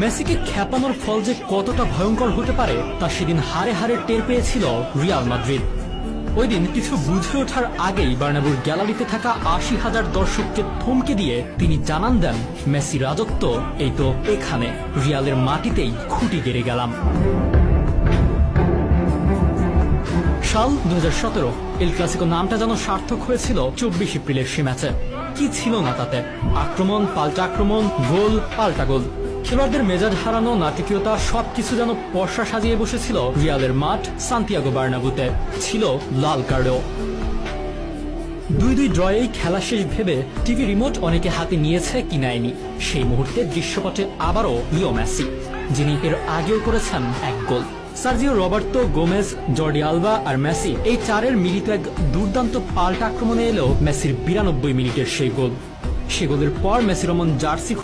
মেসিকে খেপানোর ফল যে কতটা ভয়ঙ্কর হতে পারে তা সেদিন হারে হারে টের পেয়েছিল রিয়াল মাদ্রিদ। ওই দিন কিছু বুঝে ওঠার আগেই বার্নাব্যুর গ্যালারিতে থাকা ৮০,০০০ দর্শককে থমকে দিয়ে তিনি জানান দেন, মেসি রাজত্ব এই তো এখানে, রিয়ালের মাটিতেই খুঁটি গেড়ে গেলাম। সাল ২০১৭ এল ক্লাসিকো নামটা যেন সার্থক হয়েছিল ২৪ এপ্রিলের সে ম্যাচে। কি ছিল না তাতে? আক্রমণ, পাল্টা আক্রমণ, গোল, পাল্টা গোল। খেলোয়াড়দের মেজাজ হারানো নাটকীয়তা সবকিছু যেন পর্ষা সাজিয়ে বসেছিল রিয়ালের মাঠ সান্তিয়াগো বার্নাব্যুতে। ছিল লাল কার্ডও। ২-২ ড্রয়েই খেলা শেষ ভেবে টিভি রিমোট অনেকে হাতে নিয়েছে কি নেয়নি। সেই মুহূর্তে দৃশ্যপটে আবারও লিও মেসি, যিনি এর আগেও করেছেন এক goal. Sergio Roberto, Gomez, Jordi Alba আর মেসি, এই চারের মিলিত এক দুর্দান্ত পাল্টা আক্রমণে এলো মেসির ৯২ মিনিটের সেই গোল। সে গোলের পর মেসি রোমান জার্সি